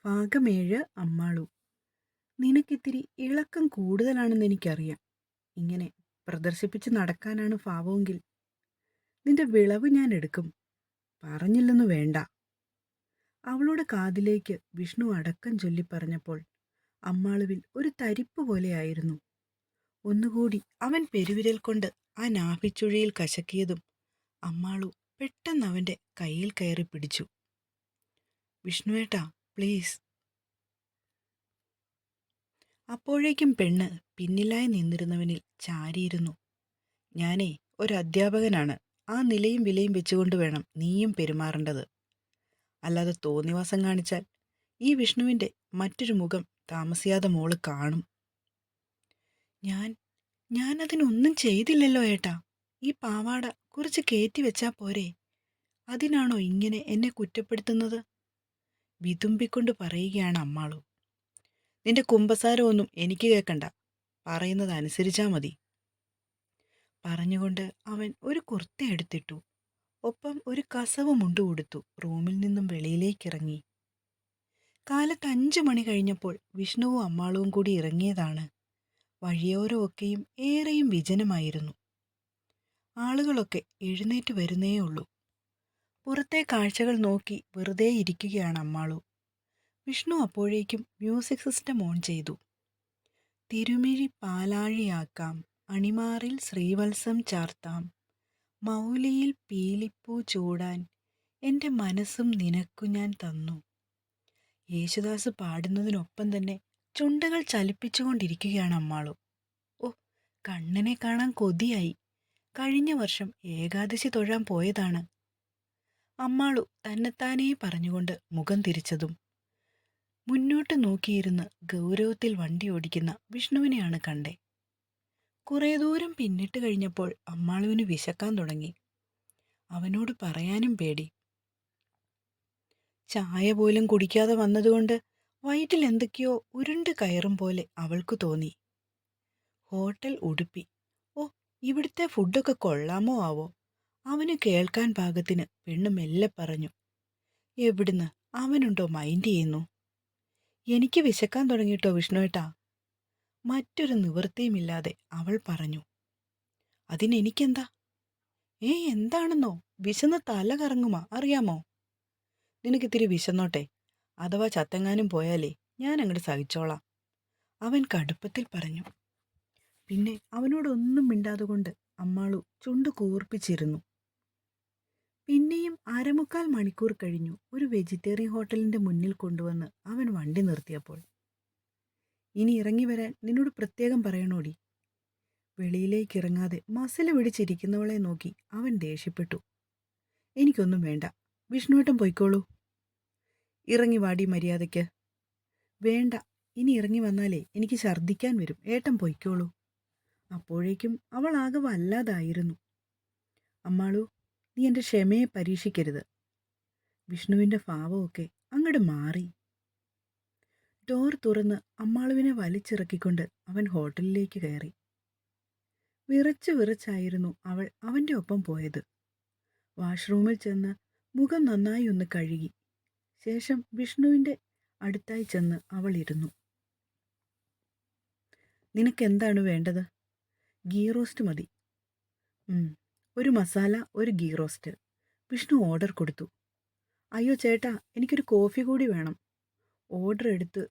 ഭാഗമേഴ്. അമ്മാളു. നിനക്കിത്തിരി ഇളക്കം കൂടുതലാണെന്ന് എനിക്കറിയാം. ഇങ്ങനെ പ്രദർശിപ്പിച്ച് നടക്കാനാണ് ഭാവമെങ്കിൽ നിന്റെ വിളവ് ഞാൻ എടുക്കും. പറഞ്ഞില്ലെന്നു വേണ്ട. അവളുടെ കാതിലേക്ക് വിഷ്ണു അടക്കം ചൊല്ലി പറഞ്ഞപ്പോൾ അമ്മാളുവിൽ ഒരു തരിപ്പ് പോലെയായിരുന്നു. ഒന്നുകൂടി അവൻ പെരുവിരൽ കൊണ്ട് ആ നാഭിച്ചുഴിയിൽ കശക്കിയതും അമ്മാളു പെട്ടെന്ന് അവൻ്റെ കയ്യിൽ കയറി പിടിച്ചു. വിഷ്ണുവേട്ടാ, പ്ലീസ്. അപ്പോഴേക്കും പെണ്ണ് പിന്നിലായി നിന്നിരുന്നവനിൽ ചാരിയിരുന്നു. ഞാനേ ഒരധ്യാപകനാണ്. ആ നിലയും വിലയും വെച്ചുകൊണ്ട് വേണം നീയും പെരുമാറേണ്ടത്. അല്ലാതെ തോന്നിവാസം കാണിച്ചാൽ ഈ വിഷ്ണുവിൻ്റെ മറ്റൊരു മുഖം താമസിയാതെ മോള് കാണും. ഞാനതിനൊന്നും ചെയ്തില്ലല്ലോ ഏട്ടാ. ഈ പാവാട കുറച്ച് കയറ്റി വെച്ചാ പോരെ? അതിനാണോ ഇങ്ങനെ എന്നെ കുറ്റപ്പെടുത്തുന്നത്? വിതുമ്പിക്കൊണ്ട് പറയുകയാണ് അമ്മാളു. നിന്റെ കുമ്പസാരമൊന്നും എനിക്ക് കേൾക്കണ്ട. പറയുന്നത് അനുസരിച്ചാ മതി. പറഞ്ഞുകൊണ്ട് അവൻ ഒരു കുർത്ത എടുത്തിട്ടു. ഒപ്പം ഒരു കസവ് മുണ്ട് ഉടുത്തു റൂമിൽ നിന്നും വെളിയിലേക്കിറങ്ങി. കാലത്ത് 5 മണി കഴിഞ്ഞപ്പോൾ വിഷ്ണുവും അമ്മാളുവും കൂടി ഇറങ്ങിയതാണ്. വഴിയോരമൊക്കെയും ഏറെയും വിജനമായിരുന്നു. ആളുകളൊക്കെ എഴുന്നേറ്റ് വരുന്നേയുള്ളൂ. പുറത്തെ കാഴ്ചകൾ നോക്കി വെറുതെ ഇരിക്കുകയാണ് അമ്മാളു. വിഷ്ണു അപ്പോഴേക്കും മ്യൂസിക് സിസ്റ്റം ഓൺ ചെയ്തു. തിരുമിഴി പാലാഴിയാക്കാം, അണിമാറിൽ ശ്രീവത്സം ചാർത്താം, മൗലിയിൽ പീലിപ്പൂ ചൂടാൻ എൻ്റെ മനസ്സും നിനക്കു ഞാൻ തന്നു. യേശുദാസ് പാടുന്നതിനൊപ്പം തന്നെ ചുണ്ടുകൾ ചലിപ്പിച്ചുകൊണ്ടിരിക്കുകയാണ് അമ്മാളു. ഓ, കണ്ണനെ കാണാൻ കൊതിയായി. കഴിഞ്ഞ വർഷം ഏകാദശി തൊഴാൻ പോയതാണ്. അമ്മാളു തന്നെത്താനേ പറഞ്ഞുകൊണ്ട് മുഖം തിരിച്ചതും മുന്നോട്ട് നോക്കിയിരുന്ന് ഗൗരവത്തിൽ വണ്ടി ഓടിക്കുന്ന വിഷ്ണുവിനെയാണ് കണ്ടേ. കുറേ ദൂരം പിന്നിട്ട് കഴിഞ്ഞപ്പോൾ അമ്മാളുവിന് വിശക്കാൻ തുടങ്ങി. അവനോട് പറയാനും പേടി. ചായ പോലും കുടിക്കാതെ വന്നതുകൊണ്ട് വയറ്റിൽ എന്തൊക്കെയോ ഉരുണ്ട് കയറും പോലെ അവൾക്ക് തോന്നി. ഹോട്ടൽ ഉടുപ്പി. ഓ, ഇവിടുത്തെ ഫുഡൊക്കെ കൊള്ളാമോ ആവോ? അവന് കേൾക്കാൻ പാകത്തിന് പെണ്ണ് മെല്ലെ പറഞ്ഞു. എവിടുന്ന് അവനുണ്ടോ മൈൻഡ് ചെയ്യുന്നു? എനിക്ക് വിശക്കാൻ തുടങ്ങിയിട്ടോ വിഷ്ണുവേട്ടാ. മറ്റൊരു നിവൃത്തിയുമില്ലാതെ അവൾ പറഞ്ഞു. അതിനെനിക്കെന്താ? എന്താണെന്നോ? വിശന്ന് തല കറങ്ങുമാ, അറിയാമോ? നിനക്കിത്തിരി വിശന്നോട്ടെ. അഥവാ ചത്തെങ്ങാനും പോയാലേ ഞാൻ അങ്ങോട്ട് സഹിച്ചോളാം, അവൻ കടുപ്പത്തിൽ പറഞ്ഞു. പിന്നെ അവനോടൊന്നും മിണ്ടാതുകൊണ്ട് അമ്മാളു ചുണ്ടു കൂർപ്പിച്ചിരുന്നു. പിന്നെയും 1/4 മണിക്കൂർ കഴിഞ്ഞു ഒരു വെജിറ്റേറിയൻ ഹോട്ടലിൻ്റെ മുന്നിൽ കൊണ്ടുവന്ന് അവൻ വണ്ടി നിർത്തിയപ്പോൾ. ഇനി ഇറങ്ങി വരാൻ നിന്നോട് പ്രത്യേകം പറയണോടി. വെളിയിലേക്കിറങ്ങാതെ മസിൽ പിടിച്ചിരിക്കുന്നവളെ നോക്കി അവൻ ദേഷ്യപ്പെട്ടു. എനിക്കൊന്നും വേണ്ട, വിഷ്ണുവേട്ടൻ പൊയ്ക്കോളൂ. ഇറങ്ങി വാടി മര്യാദയ്ക്ക്. വേണ്ട, ഇനി ഇറങ്ങി വന്നാലേ എനിക്ക് ഛർദ്ദിക്കാൻ വരും. ഏട്ടൻ പൊയ്ക്കോളൂ. അപ്പോഴേക്കും അവൾ ആകെ വല്ലാതായിരുന്നു. അമ്മാളു, നീ എൻ്റെ ക്ഷമയെ പരീക്ഷിക്കരുത്. വിഷ്ണുവിൻ്റെ ഭാവമൊക്കെ അങ്ങോട്ട് മാറി. ഡോർ തുറന്ന് അമ്മാളുവിനെ വലിച്ചിറക്കിക്കൊണ്ട് അവൻ ഹോട്ടലിലേക്ക് കയറി. വിറച്ചായിരുന്നു അവൾ അവൻ്റെ ഒപ്പം പോയത്. വാഷ്റൂമിൽ ചെന്ന് മുഖം നന്നായി ഒന്ന് കഴുകി ശേഷം വിഷ്ണുവിൻ്റെ അടുത്തായി ചെന്ന് അവൾ ഇരുന്നു. നിനക്കെന്താണ് വേണ്ടത്? ഗീ റോസ്റ്റ് മതി. ഒരു മസാല, ഒരു ഗീ റോസ്റ്റ്. വിഷ്ണു ഓർഡർ കൊടുത്തു. അയ്യോ ചേട്ടാ, എനിക്കൊരു കോഫി കൂടി വേണം. ഓർഡർ എടുത്ത്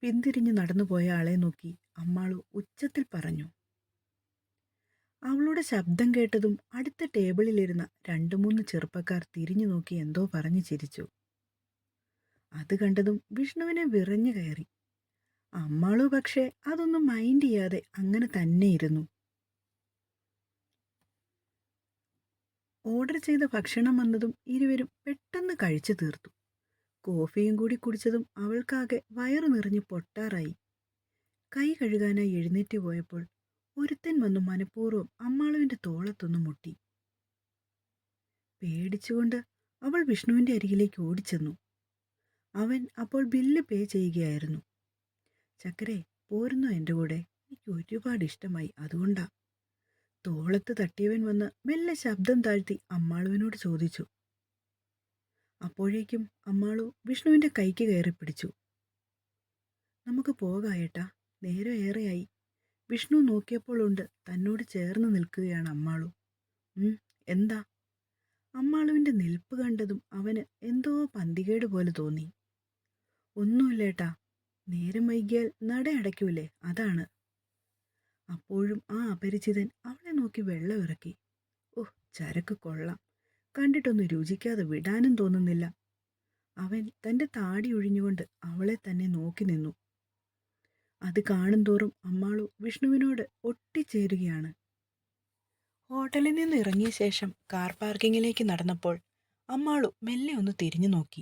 പിന്തിരിഞ്ഞ് നടന്നുപോയ ആളെ നോക്കി അമ്മാളു ഉച്ചത്തിൽ പറഞ്ഞു. അവളുടെ ശബ്ദം കേട്ടതും അടുത്ത ടേബിളിലിരുന്ന 2-3 ചെറുപ്പക്കാർ തിരിഞ്ഞു നോക്കി എന്തോ പറഞ്ഞു ചിരിച്ചു. അത് കണ്ടതും വിഷ്ണുവിനെ വിറഞ്ഞു കയറി. അമ്മാളു പക്ഷേ അതൊന്നും മൈൻഡ് ചെയ്യാതെ അങ്ങനെ തന്നെ ഇരുന്നു. ഓർഡർ ചെയ്ത ഭക്ഷണം വന്നതും ഇരുവരും പെട്ടെന്ന് കഴിച്ചു തീർത്തു. കോഫിയും കൂടി കുടിച്ചതും അവൾക്കാകെ വയറു നിറഞ്ഞ് പൊട്ടാറായി. കൈ കഴുകാനായി എഴുന്നേറ്റ് പോയപ്പോൾ ഒരുത്തൻ വന്നു മനഃപൂർവ്വം അമ്മാളുവിൻ്റെ തോളത്തൊന്നു മുട്ടി. പേടിച്ചുകൊണ്ട് അവൾ വിഷ്ണുവിൻ്റെ അരികിലേക്ക് ഓടിച്ചെന്നു. അവൻ അപ്പോൾ ബില്ല് പേ ചെയ്യുകയായിരുന്നു. ചക്കരെ, പോരുന്നോ എൻ്റെ കൂടെ? എനിക്ക് ഒരുപാട് ഇഷ്ടമായി, അതുകൊണ്ടാ. തോളത്ത് തട്ടിയവൻ വന്ന് മെല്ലെ ശബ്ദം താഴ്ത്തി അമ്മാളുവിനോട് ചോദിച്ചു. അപ്പോഴേക്കും അമ്മാളു വിഷ്ണുവിൻ്റെ കൈക്ക് കയറി പിടിച്ചു. നമുക്ക് പോകാം ഏട്ടാ, നേരം ഏറെയായി. വിഷ്ണു നോക്കിയപ്പോഴുണ്ട് തന്നോട് ചേർന്ന് നിൽക്കുകയാണ് അമ്മാളു. എന്താ? അമ്മാളുവിൻ്റെ നിൽപ്പ് കണ്ടതും അവന് എന്തോ പന്തികേട് പോലെ തോന്നി. ഒന്നുമില്ലേട്ടാ, നേരം വൈകിയാൽ നട അടയ്ക്കൂലേ, അതാണ്. അപ്പോഴും ആ അപരിചിതൻ അവളെ നോക്കി വെള്ളം ഇറക്കി. ഓഹ്, ചരക്ക് കൊള്ളാം, കണ്ടിട്ടൊന്ന് രുചിക്കാതെ വിടാനും തോന്നുന്നില്ല. അവൻ തൻ്റെ താടി ഒഴിഞ്ഞുകൊണ്ട് അവളെ തന്നെ നോക്കി നിന്നു. അത് കാണും തോറും അമ്മാളു വിഷ്ണുവിനോട് ഒട്ടിച്ചേരുകയാണ്. ഹോട്ടലിൽ നിന്ന് ഇറങ്ങിയ ശേഷം കാർ പാർക്കിങ്ങിലേക്ക് നടന്നപ്പോൾ അമ്മാളു മെല്ലെ ഒന്ന് തിരിഞ്ഞു നോക്കി.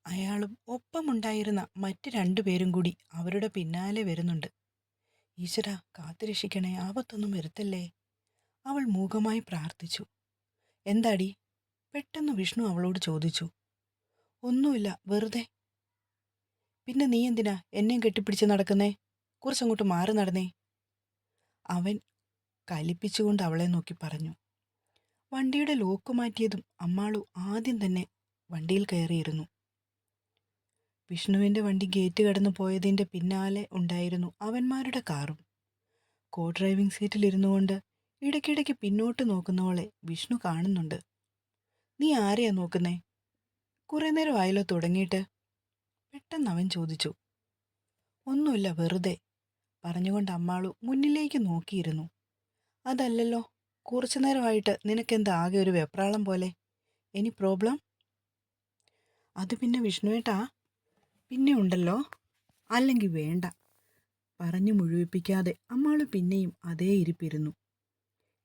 അയാളും ഒപ്പമുണ്ടായിരുന്ന മറ്റ് രണ്ടുപേരും കൂടി അവരുടെ പിന്നാലെ വരുന്നുണ്ട്. ഈശ്വരാ, കാത്തുരക്ഷിക്കണേ, ആപത്തൊന്നും വരുത്തല്ലേ, അവൾ മൂകമായി പ്രാർത്ഥിച്ചു. എന്താടി? പെട്ടെന്ന് വിഷ്ണു അവളോട് ചോദിച്ചു. ഒന്നുമില്ല, വെറുതെ. പിന്നെ നീ എന്തിനാ എന്നെയും കെട്ടിപ്പിടിച്ച് നടക്കുന്നേ? കുറച്ചങ്ങോട്ട് മാറി നടന്നേ, അവൻ കലിപ്പിച്ചുകൊണ്ട് അവളെ നോക്കി പറഞ്ഞു. വണ്ടിയുടെ ലോക്ക് മാറ്റിയതും അമ്മാളു ആദ്യം തന്നെ വണ്ടിയിൽ കയറിയിരുന്നു. വിഷ്ണുവിൻ്റെ വണ്ടി ഗേറ്റ് കടന്നു പോയതിൻ്റെ പിന്നാലെ ഉണ്ടായിരുന്നു അവന്മാരുടെ കാറും. കോ ഡ്രൈവിംഗ് സീറ്റിലിരുന്നു കൊണ്ട് ഇടയ്ക്കിടയ്ക്ക് പിന്നോട്ട് നോക്കുന്നവളെ വിഷ്ണു കാണുന്നുണ്ട്. നീ ആരെയാ നോക്കുന്നേ? കുറേ നേരം ആയല്ലോ തുടങ്ങിയിട്ട്, പെട്ടെന്ന് അവൻ ചോദിച്ചു. ഒന്നുമില്ല, വെറുതെ, പറഞ്ഞുകൊണ്ട് അമ്മാളു മുന്നിലേക്ക് നോക്കിയിരുന്നു. അതല്ലല്ലോ, കുറച്ചു നേരമായിട്ട് നിനക്കെന്താ ആകെ ഒരു വെപ്രാളം പോലെ? Any problem? അത് പിന്നെ വിഷ്ണുവേട്ടാ, പിന്നെ ഉണ്ടല്ലോ. അല്ലെങ്കിൽ വേണ്ട, പറഞ്ഞു മുഴുവിപ്പിക്കാതെ അമ്മാളു പിന്നെയും അതേ ഇരിപ്പിരുന്നു.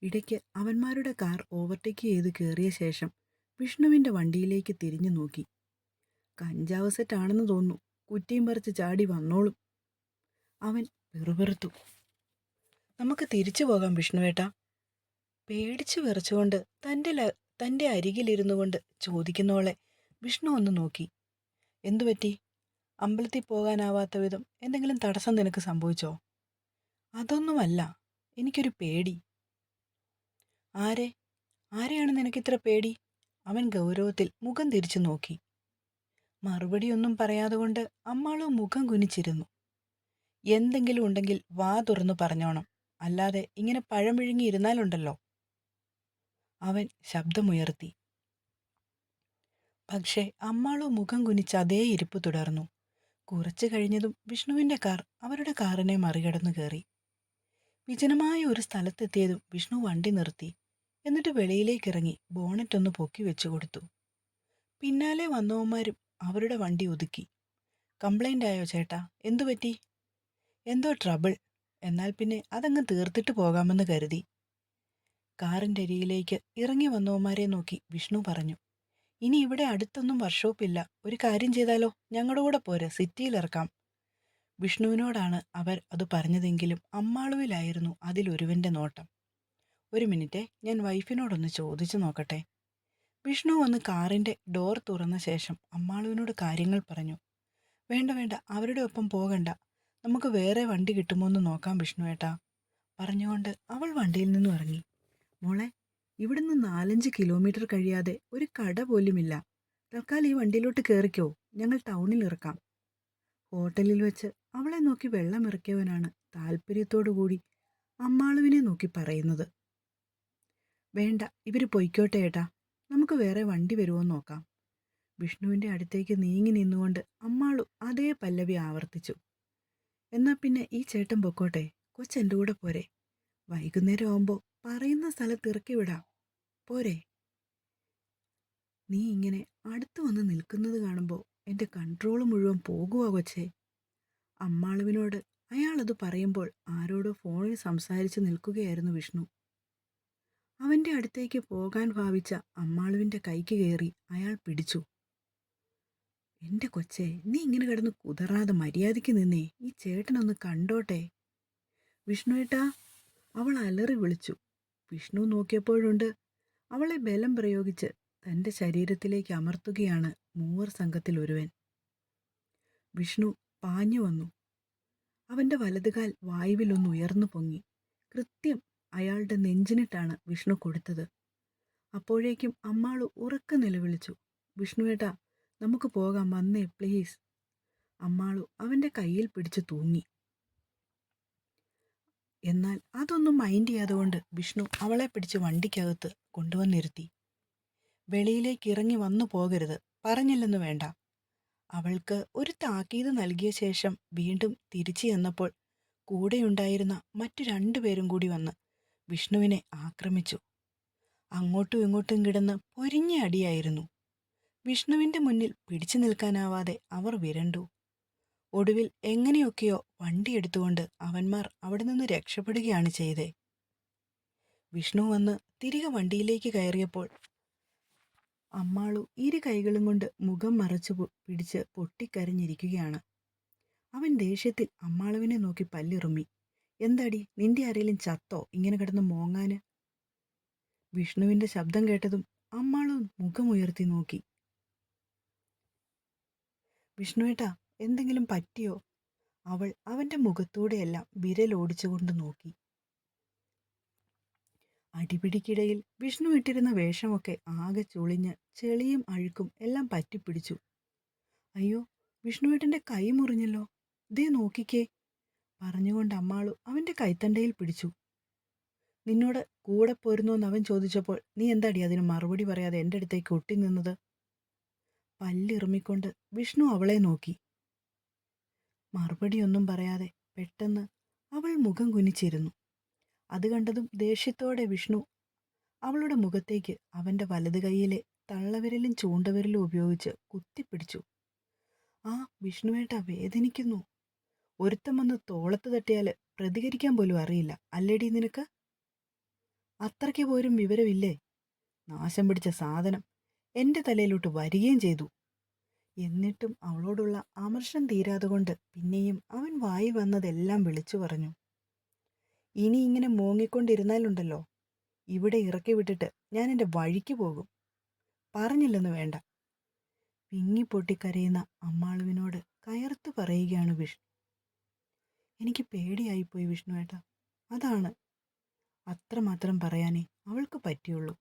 ഇടയ്ക്ക് അവന്മാരുടെ കാർ ഓവർടേക്ക് ചെയ്ത് കയറിയ ശേഷം വിഷ്ണുവിൻ്റെ വണ്ടിയിലേക്ക് തിരിഞ്ഞു നോക്കി. കഞ്ചാവ് സെറ്റാണെന്ന് തോന്നുന്നു, കുറ്റിയും പറിച്ച് ചാടി വന്നോളും. അവൻ വെറുവെറുത്തു. നമുക്ക് തിരിച്ചു പോകാം വിഷ്ണുവേട്ടാ, പേടിച്ചു വിറച്ചുകൊണ്ട് തൻ്റെ അരികിലിരുന്നു കൊണ്ട് ചോദിക്കുന്നവളെ വിഷ്ണു ഒന്ന് നോക്കി. എന്തുപറ്റി? അമ്പലത്തിൽ പോകാനാവാത്ത വിധം എന്തെങ്കിലും തടസ്സം നിനക്ക് സംഭവിച്ചോ? അതൊന്നുമല്ല, എനിക്കൊരു പേടി. ആരെയാണ് നിനക്കിത്ര പേടി? അവൻ ഗൗരവത്തിൽ മുഖം തിരിച്ചു നോക്കി. മറുപടിയൊന്നും പറയാതെ കൊണ്ട് അമ്മാളു മുഖം കുനിച്ചിരുന്നു. എന്തെങ്കിലും ഉണ്ടെങ്കിൽ വാ തുറന്നു പറഞ്ഞോണം, അല്ലാതെ ഇങ്ങനെ പഴം വിഴുങ്ങി ഇരുന്നാലുണ്ടല്ലോ, അവൻ ശബ്ദമുയർത്തി. പക്ഷേ അമ്മാളു മുഖം കുനിച്ച് അതേ ഇരിപ്പ് തുടർന്നു. കുറച്ചു കഴിഞ്ഞതും വിഷ്ണുവിൻ്റെ കാർ അവരുടെ കാറിനെ മറികടന്നു കയറി. വിജനമായ ഒരു സ്ഥലത്തെത്തിയതും വിഷ്ണു വണ്ടി നിർത്തി. എന്നിട്ട് വെളിയിലേക്കിറങ്ങി ബോണറ്റൊന്ന് പൊക്കി വെച്ചു കൊടുത്തു. പിന്നാലെ വന്നവന്മാരും അവരുടെ വണ്ടി ഒതുക്കി. കംപ്ലൈൻ്റ് ആയോ ചേട്ടാ? എന്തുപറ്റി? എന്തോ ട്രബിൾ. എന്നാൽ പിന്നെ അതങ്ങ് തീർത്തിട്ട് പോകാമെന്ന് കരുതി. കാറിൻ്റെ അരികിലേക്ക് ഇറങ്ങി വന്നവന്മാരെ നോക്കി വിഷ്ണു പറഞ്ഞു. ഇനി ഇവിടെ അടുത്തൊന്നും വർക്ക്ഷോപ്പില്ല, ഒരു കാര്യം ചെയ്താലോ, ഞങ്ങളുടെ കൂടെ പോരെ, സിറ്റിയിലിറക്കാം. വിഷ്ണുവിനോടാണ് അവർ അത് പറഞ്ഞതെങ്കിലും അമ്മാളുവിലായിരുന്നു അതിലൊരുവൻ്റെ നോട്ടം. ഒരു മിനിറ്റ്, ഞാൻ വൈഫിനോടൊന്ന് ചോദിച്ചു നോക്കട്ടെ. വിഷ്ണു വന്ന് കാറിൻ്റെ ഡോർ തുറന്ന ശേഷം അമ്മാളുവിനോട് കാര്യങ്ങൾ പറഞ്ഞു. വേണ്ട, അവരുടെ ഒപ്പം പോകണ്ട, നമുക്ക് വേറെ വണ്ടി കിട്ടുമോ എന്ന് നോക്കാം വിഷ്ണുവേട്ടാ, പറഞ്ഞുകൊണ്ട് അവൾ വണ്ടിയിൽ നിന്നും ഇറങ്ങി. മോളെ, ഇവിടുന്ന് 4-5 കിലോമീറ്റർ കഴിയാതെ ഒരു കട പോലുമില്ല. തൽക്കാലം ഈ വണ്ടിയിലോട്ട് കയറിക്കോ, ഞങ്ങൾ ടൗണിൽ ഇറക്കാം. ഹോട്ടലിൽ വെച്ച് അവളെ നോക്കി വെള്ളമിറക്കിയവനാണ് താല്പര്യത്തോടു കൂടി അമ്മാളുവിനെ നോക്കി പറയുന്നത്. വേണ്ട, ഇവർ പൊയ്ക്കോട്ടെ ഏട്ടാ, നമുക്ക് വേറെ വണ്ടി വരുമോ നോക്കാം. വിഷ്ണുവിൻ്റെ അടുത്തേക്ക് നീങ്ങി നിന്നുകൊണ്ട് അമ്മാളു അതേ പല്ലവി ആവർത്തിച്ചു. എന്നാൽ പിന്നെ ഈ ചേട്ടൻ പൊക്കോട്ടെ, കൊച്ചെൻ്റെ കൂടെ പോരെ, വൈകുന്നേരം ആവുമ്പോൾ പറയുന്ന സ്ഥലത്ത് ഇറക്കി വിടാം, പോരെ. നീ ഇങ്ങനെ അടുത്ത് വന്ന് നിൽക്കുന്നത് കാണുമ്പോൾ എൻ്റെ കൺട്രോൾ മുഴുവൻ പോകുക കൊച്ചേ. അമ്മാളുവിനോട് അയാളത് പറയുമ്പോൾ ആരോടോ ഫോണിൽ സംസാരിച്ച് നിൽക്കുകയായിരുന്നു വിഷ്ണു. അവൻ്റെ അടുത്തേക്ക് പോകാൻ ഭാവിച്ച അമ്മാളുവിൻ്റെ കൈക്ക് കയറി അയാൾ പിടിച്ചു. എൻ്റെ കൊച്ചേ, നീ ഇങ്ങനെ കിടന്ന് കുതറാതെ മര്യാദയ്ക്ക് നിന്നേ, ഈ ചേട്ടനൊന്ന് കണ്ടോട്ടെ. വിഷ്ണുവേട്ടാ, അവൾ അലറി വിളിച്ചു. വിഷ്ണു നോക്കിയപ്പോഴുണ്ട് അവളെ ബലം പ്രയോഗിച്ച് തൻ്റെ ശരീരത്തിലേക്ക് അമർത്തുകയാണ് മൂവർ സംഘത്തിൽ ഒരുവൻ. വിഷ്ണു പാഞ്ഞു വന്നു. അവൻ്റെ വലതുകാൽ വായുവിലൊന്ന് ഉയർന്നു പൊങ്ങി. കൃത്യം അയാളുടെ നെഞ്ചിനിട്ടാണ് വിഷ്ണു കൊടുത്തത്. അപ്പോഴേക്കും അമ്മാളു ഉറക്കെ നിലവിളിച്ചു. വിഷ്ണുവേട്ടാ, നമുക്ക് പോകാം, വന്നേ പ്ലീസ്. അമ്മാളു അവൻ്റെ കയ്യിൽ പിടിച്ചു തൂങ്ങി. എന്നാൽ അതൊന്നും മൈൻഡ് ചെയ്യാതുകൊണ്ട് വിഷ്ണു അവളെ പിടിച്ച് വണ്ടിക്കകത്ത് കൊണ്ടുവന്നിരുത്തി. വെളിയിലേക്ക് ഇറങ്ങി വന്നു പോകരുത്, പറഞ്ഞില്ലെന്ന് വേണ്ട. അവൾക്ക് ഒരു താക്കീത് നൽകിയ ശേഷം വീണ്ടും തിരിച്ചു ചെന്നപ്പോൾ കൂടെയുണ്ടായിരുന്ന മറ്റു 2 പേരും കൂടി വന്ന് വിഷ്ണുവിനെ ആക്രമിച്ചു. അങ്ങോട്ടും ഇങ്ങോട്ടും കിടന്ന് പൊരിഞ്ഞ അടിയായിരുന്നു. വിഷ്ണുവിൻ്റെ മുന്നിൽ പിടിച്ചു നിൽക്കാനാവാതെ അവർ വിരണ്ടു. ഒടുവിൽ എങ്ങനെയൊക്കെയോ വണ്ടിയെടുത്തുകൊണ്ട് അവന്മാർ അവിടെ നിന്ന് രക്ഷപ്പെടുകയാണ് ചെയ്തേ. വിഷ്ണു വന്ന് തിരികെ വണ്ടിയിലേക്ക് കയറിയപ്പോൾ അമ്മാളു 2 കൈകളും കൊണ്ട് മുഖം മറച്ചു പിടിച്ച് പൊട്ടിക്കരഞ്ഞിരിക്കുകയാണ്. അവൻ ദേഷ്യത്തിൽ അമ്മാളുവിനെ നോക്കി പല്ലിറുമ്മി. എന്താടി, നിന്റെ ആരേലും ചത്തോ ഇങ്ങനെ കിടന്ന് മോങ്ങാന്? വിഷ്ണുവിൻ്റെ ശബ്ദം കേട്ടതും അമ്മാളു മുഖമുയർത്തി നോക്കി. വിഷ്ണുവേട്ടാ, എന്തെങ്കിലും പറ്റിയോ? അവൾ അവൻ്റെ മുഖത്തൂടെയെല്ലാം വിരലോടിച്ചുകൊണ്ട് നോക്കി. അടിപിടിക്കിടയിൽ വിഷ്ണു ഇട്ടിരുന്ന വേഷമൊക്കെ ആകെ ചുളിഞ്ഞ് ചെളിയും അഴുക്കും എല്ലാം പറ്റിപ്പിടിച്ചു. അയ്യോ, വിഷ്ണുവേട്ടൻ്റെ കൈ മുറിഞ്ഞല്ലോ, ദേ നോക്കിക്കേ, പറഞ്ഞുകൊണ്ട് അമ്മാളു അവൻ്റെ കൈത്തണ്ടയിൽ പിടിച്ചു. നിന്നോട് കൂടെ പോരുന്നോന്ന് അവൻ ചോദിച്ചപ്പോൾ നീ എന്താടി അതിന് മറുപടി പറയാതെ എൻ്റെ അടുത്തേക്ക് ഒട്ടി നിന്നത്? പല്ലിറുമിക്കൊണ്ട് വിഷ്ണു അവളെ നോക്കി. മറുപടിയൊന്നും പറയാതെ പെട്ടെന്ന് അവൾ മുഖം കുനിച്ചിരുന്നു. അത് കണ്ടതും ദേഷ്യത്തോടെ വിഷ്ണു അവളുടെ മുഖത്തേക്ക് അവൻ്റെ വലത് കൈയിലെ തള്ളവിരലും ചൂണ്ടവിരലും ഉപയോഗിച്ച് കുത്തിപ്പിടിച്ചു. ആ വിഷ്ണുവേട്ട, വേദനിക്കുന്നു. ഒരുത്തം വന്ന് തോളത്ത് തട്ടിയാൽ പ്രതികരിക്കാൻ പോലും അറിയില്ല, അല്ലേടി നിനക്ക്? അത്രയ്ക്ക് പോലും വിവരമില്ലേ? നാശം പിടിച്ച സാധനം എൻ്റെ തലയിലോട്ട് വരികയും ചെയ്തു. എന്നിട്ടും അവളോടുള്ള അമർഷം തീരാതെ കൊണ്ട് പിന്നെയും അവൻ വായി വന്നതെല്ലാം വിളിച്ചു പറഞ്ഞു. ഇനി ഇങ്ങനെ മോങ്ങിക്കൊണ്ടിരുന്നാലുണ്ടല്ലോ, ഇവിടെ ഇറക്കി വിട്ടിട്ട് ഞാൻ എൻ്റെ വഴിക്ക് പോകും, പറഞ്ഞില്ലെന്ന് വേണ്ട. വിങ്ങിപ്പൊട്ടിക്കരയുന്ന അമ്മാളുവിനോട് കയർത്ത് പറയുകയാണ് വിഷ്ണു. എനിക്ക് പേടിയായിപ്പോയി വിഷ്ണുവേട്ട, അതാണ്. അത്രമാത്രം പറയാനേ അവൾക്ക് പറ്റിയുള്ളൂ.